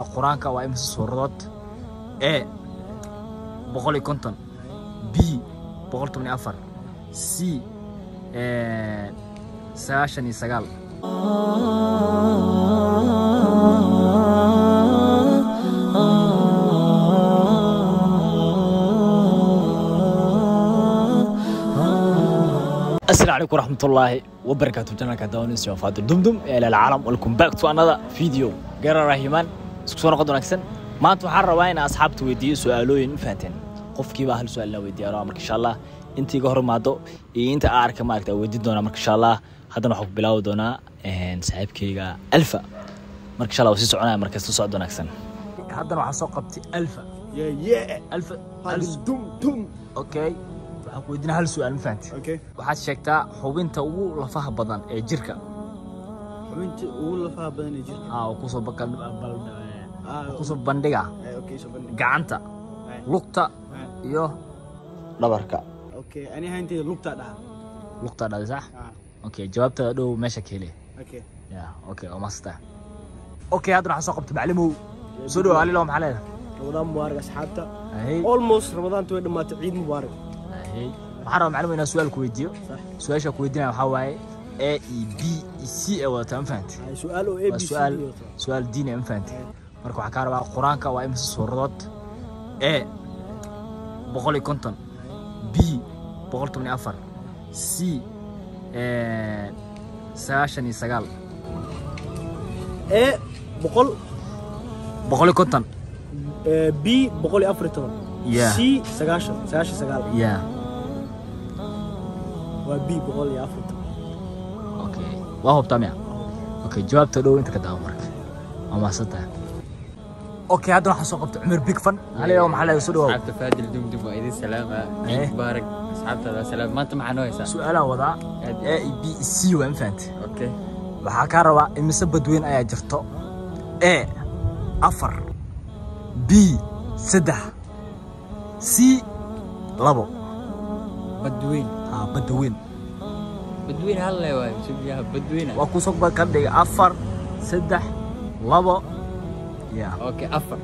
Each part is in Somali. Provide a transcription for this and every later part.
القرآن كوا إمس سورات A بقولي كنتن B بقولت من أفر C ساشني سجال. السلام عليكم ورحمة الله وبركاته. جنرال كداونيس وفات الدمدم إلى العالم. ولكم باك تو another فيديو. جرى رحيمان سكسونا قدو نكسن ما أنتوا حرّوين أصحاب تويدي سؤالوين فاتن قف كيف هل سؤال لو ودي أرى إن شاء الله أنتي جهر ما دو أنت أعرف ما أكتب ودي دونا إن شاء الله هذا نحب بلاو دونا سحب كيجا ألفا إن شاء الله وسيس عنا مركز تصعد دونا كسن هذا نحب سقطتي ألفا يا ألفا دم أوكي ودينا هل سؤال فانت اوكي waxaad sheegtaa xubinta ugu lafaha badan ee jirka xubinta ugu lafaha badan ee jirka ku soo bandhiga okay soo bandhiga gacanta lugta iyo dhabarka okay ani hayntii lugta sax okay jawaabta dhow meesha kale okay ya okay oo maasta okay hadda waxa soo qabtay macallimow soo dhaw ali loo maxaleed ramadan mubarak asxaabta almost ramadan way dhamaatay ciid mubarak waxaan macallimo inaan su'aal ku weydiiyo su'aasha ku weydiinaa waxa waaye A E B C wada tan fahanti su'aal oo A B C su'aal diin aan fahanti marka waxa ka rabaa quraanka waa imisa suuradood A boqoli konton B boqolta min afar C saashani sagaal A boqoli konton B boqoli afar toban C sagaal وبي بقول يا أفريقيا. أوكي. وهو بتاعي. أوكي جواب تلو أنت كده عمرك. أما صدق. أوكي هذا راح سوق عمر بيك فن. على يوم حلا يسودوا. أصحاب تفادي الدمدم وإيدي السلامة. عيد مبارك. أصحاب السلام ما أنت معنا ويسا. سؤال وضع. A B C وين فهمت. أوكي. وحكاروا المسبب وين أي جرتو. A أفر. B سدح. C لبو. بدوين بدوين هلا يا شوف يا بدوين واكو سوق بكدي أفر سدح لبو يا اوكي أفر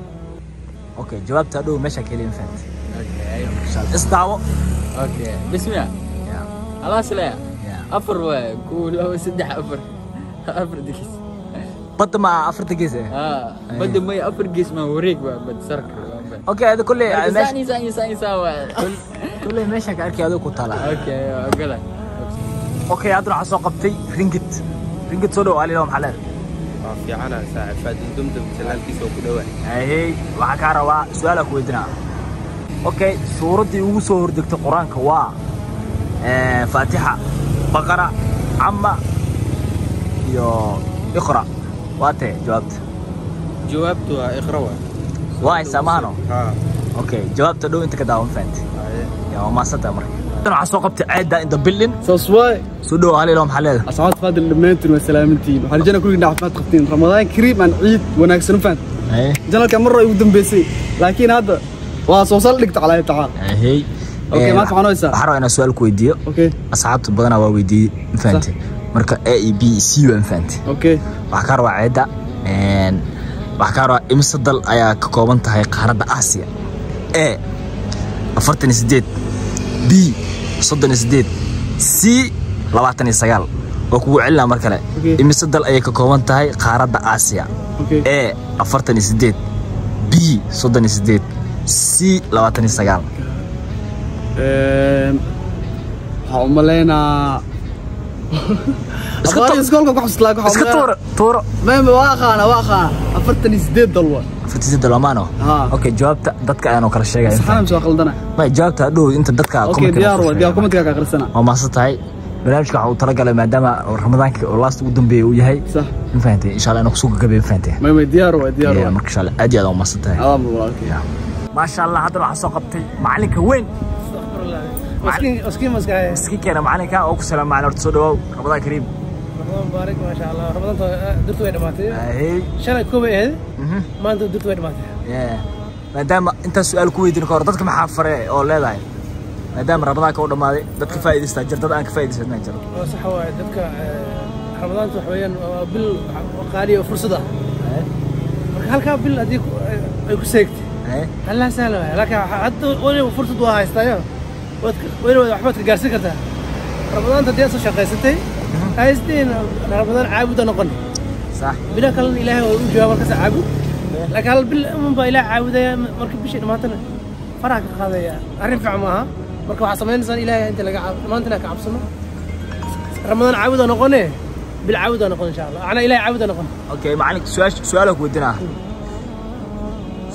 اوكي جواب تدو مشاكلين فهمت اوكي ايوه ان شاء الله استعوا اوكي بسم الله يا خلاص لا أفر وكول سدح أفر دقيس بد ما أفر دقيس بد ما أفر دقيس ما وريك بتسرك اوكي هذا كله ثاني سوا كله ماشي كاركي هذا كوتالا اوكي اقول اوكي هذا راح سوق قبتي رينجت سودو علي لهم حلال في عنا ساعه فاد الدمدم سلالكيس oo ku dhawaa اهي waxa ka rabaa su'aal ku weydina اوكي suuradii ugu soo hordegtay quraanka waa Fatiha Baqara Amma iyo Iqra waate jawaabtu waa Iqra واي سامانو اوكي جوابته دو انت كداون فانت يا ما صدق مره انا عسوقبت عيدا انت بلن سوسواي سودو علي لهم حلال اسعاد فاضل دمانتين وسلامتين waxaan jana kulliga dhaafad qabteen ramadaan kariim aan ciid wanaagsan faan janalka mar ay u dambeysay laakiin hadda waa soo sal dhigta calaa tacaal اوكي ما taqaanaysa waxaan rabaa inaan su'aal ku weydiiyo اوكي asxaabta badana waa weydiiyay faanti marka A E B C waan faanti اوكي waxa ka rabaa ciida waxaa imisa dal ayaa ka kooban tahay qaaradda Aasiya A 48 B 38 C 29 oo kugu celina mar kale imisa dal ayay ka kooban tahay qaaradda Aasiya A 48 B 38 C 29 waxaan u maleynaa اسكول كو خصلاك اسكتور تور ما واقعنا 48 دولار 48 دولار مانو اوكي جوابت dadka aanu kala sheegay saxan soo qaldana ma jawaabta dhow inta dadka okay diyaar comment ka aqrisana oo ma saxay barnaamijka waxa uu tala galay maadaama ramadaanka oo last ugu dambeeyay uu yahay sax in faantay insha Allah inuu soo gabay faantay ma diyaar marka insha Allah aad iyo aad ma saxay ma sha Allah hadda waxa soo qabtay macalinka weyn مسكين كان معنا كا أو كسلام معنا ورتصدوا رمضان كريم رمضان مبارك ما شاء الله رمضان درت وين ماتي شنو كوبي هذا ما أنت درت وين ماتي ما دام أنت سؤال كويس إنك ردتك محفرة أو لا لا ما دام رمضان كودا ما دتك فايدة استأجر دت أنا كفايدة استأجر صح هو دتك رمضان حواليا بالقالية وفرصة halka bil adii ay ku seegtay Allah sahlo laakiin hadda wali fursad waa haystaayo wali waxba ka gaarsiin kartaa Ramadan tadii soo shaqaysatay haysteen Ramadan caabuda noqon صح bila kale ilaahay oo u jawaab markaas caabud laakiin hal bil uma ba ilaahay caabudaya markii bishii dhamaatana faraha ka qaadaya arrin fiican maaha marka waxa sameynaysan ilaahay inta laga maantana ka cabsano Ramadan caabuda noqonee bil caabuda noqon insha Allah ana ilaahay caabuda noqon okay macalin su'aalku wadinaa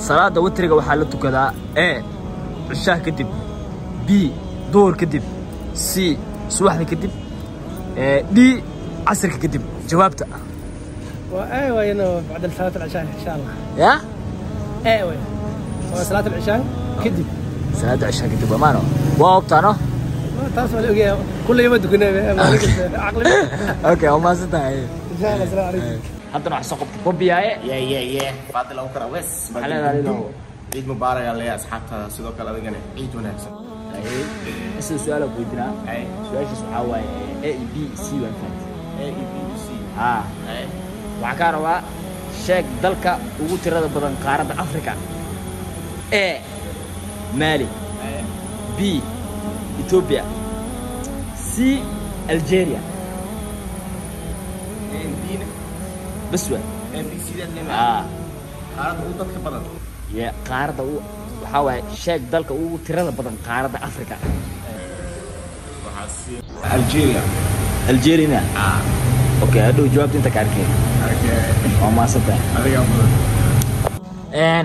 salaada witriga waxa la tukadaa cishaa kadib b door kadib c subaxda kadib d casrka kadib jawaabta وايوه هنا بعد صلاه العشاء ان شاء الله يا ايوه صلاه العشاء كدب صلاه العشاء كدب امانه وقتنا تصل كل يوم كنا عقلي اوكي وما ستاي ان شاء الله السلام عليكم حتى راح سقط كوبيا يا فاضل او كره بس عيد مبارك يا اصحابها sidoo kale adigana ciid wanaagsan اسال سؤالك ودنا سؤالك waxa way a b c waan fahanay a b c waxa ka rabaa sheeg dalka ugu tirada badan qaaradda Afrika a Mali b Ethiopia c Algeria بس وين b c qaaradda ugu dadka badan يا qaaradda waxa way sheeg dalka ugu tirada badan qaaradda Afrika Algeria اوكي هادو جوابت انت كاركين اوكي وما صدق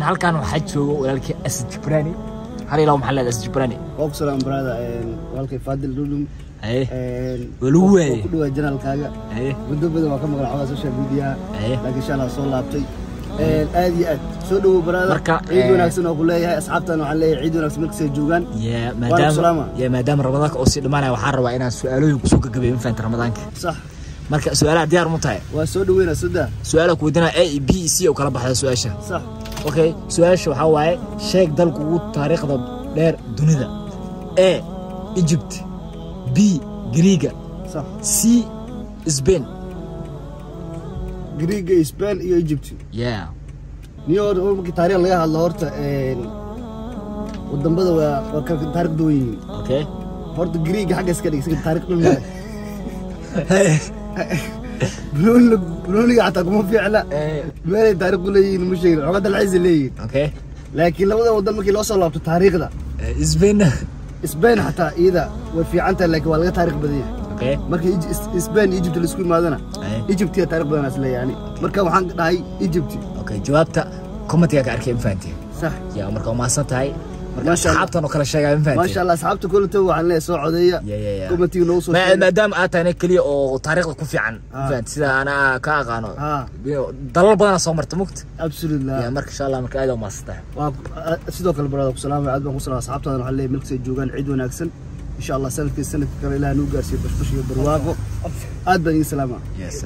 halkan waxa joogo walaalkii Asad Jibrani hal ilaw maxallad Asad Jibrani وقت سلام برادا walaalkay Fadil Dudum waluwe ku dhawa janaalkaaga muddo badan waa ka maqal cawada social media laakiin insha Allah soo laabtay aad iyo aad soo dhawo برادا ciid wanaagsan oo ku leeyahay asxaabtan waxaan leeyahay ciid wanaagsan markay joogan maadaama Ramadaanka oo si dhamaanay waxaan rabaa inaan su'aalooyin ku soo gagabeeyo inta Ramadaanka صح marka su'aalaha diyaar mu tahay waa soo dhaweynaa sida su'aalaha ku wadana a b c oo kala baxda su'aasha صح okay su'aasha waxa waaye sheeg dalka ugu taariikhda dheer dunida a Egypt b Greega صح c Spain Greega Spain iyo Egypt yeah niyo markii taariikh laga hadlo horta wadamada waa ka taariikh dooyin okay horta Greega xagga iska dhigay taariikh dhan بلوني عطاكم في علا ما تاريخ لي المشكله عقد العز لي اوكي لكن لو ودن markii loo soo laabto taariikhda Spain حتى اذا وفي عنته لكن waa laga taariikh badiyay اوكي markii Spain Egypt la isku imaadana Egypt ya taariikh badan asla yani marka waxaan dhahay Egypt اوكي jawaabta commentiga ka arkay faantii صح يا marka ma santahay marka asxaabtan oo kala sheegay faantii ما شاء الله asxaabta kulanta waxaan leeyahay soo codeeya commentiga noo soo maadaama aad tahay kaliya oo taariikhda ku fiican faantii sida ana ka aqaano dalal badan soo martay muqt absolutely ya marka insha Allah marka aad oo maastaa sidoo kale barada ku salaamay aad baan ku salaamay asxaabtadan waxaan leeyahay milkay joogan ciid wanaagsan insha Allah sanadkii kale ilaa noo gaarsiyo bashbash iyo barwaaqo aad baan idin salaama yes